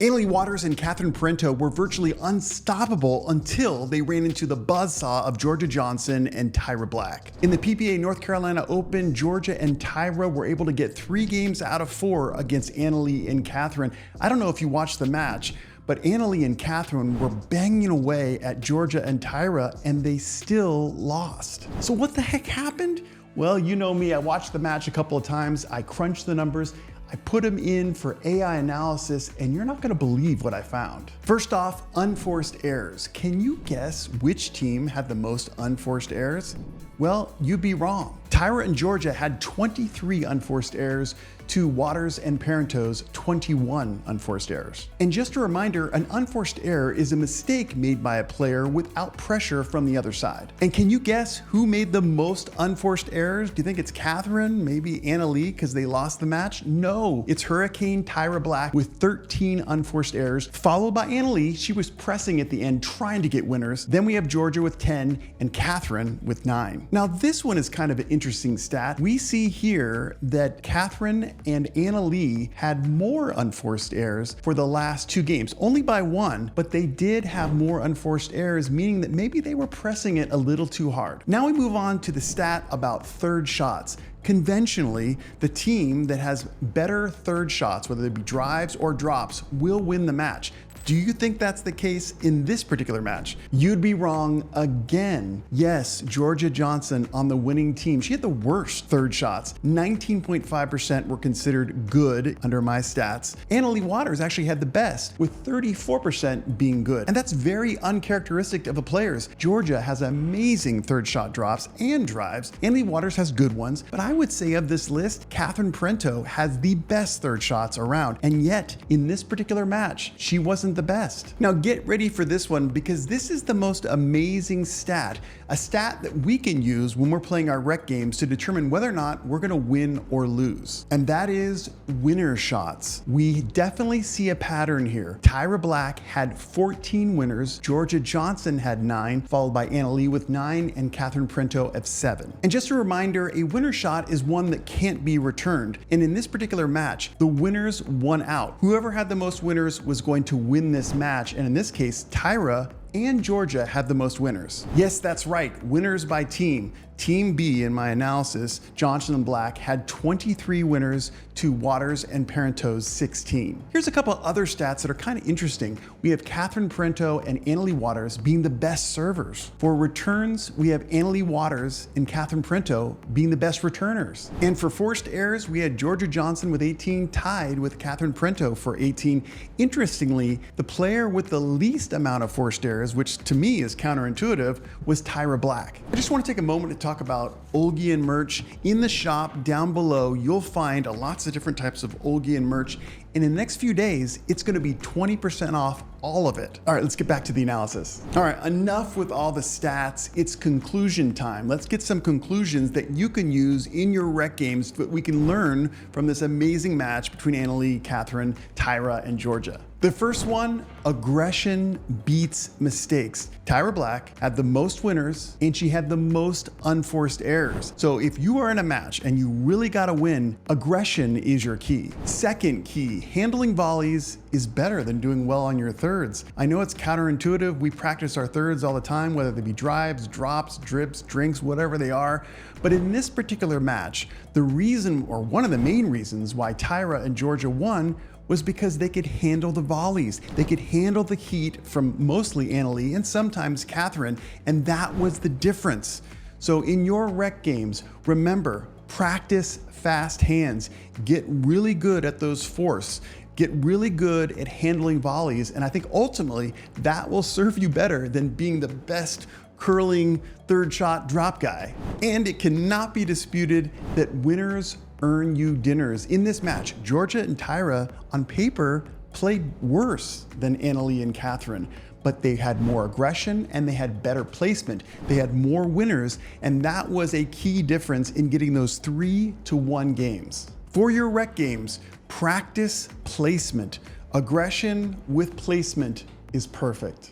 Leigh and Parenteau were virtually unstoppable until they ran into the buzzsaw of Jorja Johnson and Tyra Black. In the PPA North Carolina Open, Jorja and Tyra were able to get 3 games out of 4 against Leigh and Catherine. I don't know if you watched the match, but Leigh and Catherine were banging away at Jorja and Tyra, and they still lost. So what the heck happened? Well, you know me, I watched the match a couple of times, I crunched the numbers, I put them in for AI analysis, and you're not gonna believe what I found. First off, unforced errors. Can you guess which team had the most unforced errors? Well, you'd be wrong. Tyra and Jorja had 23 unforced errors to Waters and Parenteau's 21 unforced errors. And just a reminder, an unforced error is a mistake made by a player without pressure from the other side. And can you guess who made the most unforced errors? Do you think it's Catherine, maybe Leigh, because they lost the match? No, it's Hurricane Tyra Black with 13 unforced errors, followed by Leigh. She was pressing at the end, trying to get winners. Then we have Jorja with 10 and Catherine with 9. Now this one is kind of an interesting stat. We see here that Catherine and Leigh had more unforced errors for the last 2 games, only by 1, but they did have more unforced errors, meaning that maybe they were pressing it a little too hard. Now we move on to the stat about third shots. Conventionally, the team that has better third shots, whether they be drives or drops, will win the match. Do you think that's the case in this particular match? You'd be wrong again. Yes, Jorja Johnson on the winning team. She had the worst third shots. 19.5% were considered good under my stats. Leigh Waters actually had the best, with 34% being good. And that's very uncharacteristic of the players. Jorja has amazing third shot drops and drives. Leigh Waters has good ones, but I would say of this list, Parenteau has the best third shots around. And yet, in this particular match, she wasn't the best. Now get ready for this one, because this is the most amazing stat, a stat that we can use when we're playing our rec games to determine whether or not we're gonna win or lose. And that is winner shots. We definitely see a pattern here. Tyra Black had 14 winners, Jorja Johnson had 9, followed by Leigh with 9, and Parenteau at 7. And just a reminder, a winner shot is one that can't be returned. And in this particular match, the winners won out. Whoever had the most winners was going to win this match, and in this case, Tyra and Jorja had the most winners. Yes, that's right, winners by team. Team B, in my analysis, Johnson and Black, had 23 winners to Waters and Parenteau's 16. Here's a couple other stats that are kind of interesting. We have Parenteau and Leigh Waters being the best servers. For returns, we have Leigh Waters and Parenteau being the best returners. And for forced errors, we had Jorja Johnson with 18 tied with Parenteau for 18. Interestingly, the player with the least amount of forced errors, which to me is counterintuitive, was Tyra Black. I just want to take a moment to talk about Olgian merch. In the shop down below, you'll find lots of different types of Olgian merch. And in the next few days, it's going to be 20% off all of it. All right, let's get back to the analysis. All right, enough with all the stats. It's conclusion time. Let's get some conclusions that you can use in your rec games that we can learn from this amazing match between Leigh, Catherine, Tyra, and Jorja. The first one, aggression beats mistakes. Tyra Black had the most winners and she had the most unforced errors. So if you are in a match and you really gotta win, aggression is your key. Second key, handling volleys is better than doing well on your thirds. I know it's counterintuitive. We practice our thirds all the time, whether they be drives, drops, drips, drinks, whatever they are. But in this particular match, the reason, or one of the main reasons why Tyra and Jorja won was because they could handle the volleys. They could handle the heat from mostly Leigh and sometimes Catherine, and that was the difference. So in your rec games, remember, practice fast hands. Get really good at those force. Get really good at handling volleys, and I think ultimately that will serve you better than being the best curling third shot drop guy. And it cannot be disputed that winners earn you dinners. In this match, Jorja and Tyra on paper played worse than Leigh and Catherine, but they had more aggression and they had better placement. They had more winners, and that was a key difference in getting those 3-1 games. For your rec games, practice placement. Aggression with placement is perfect.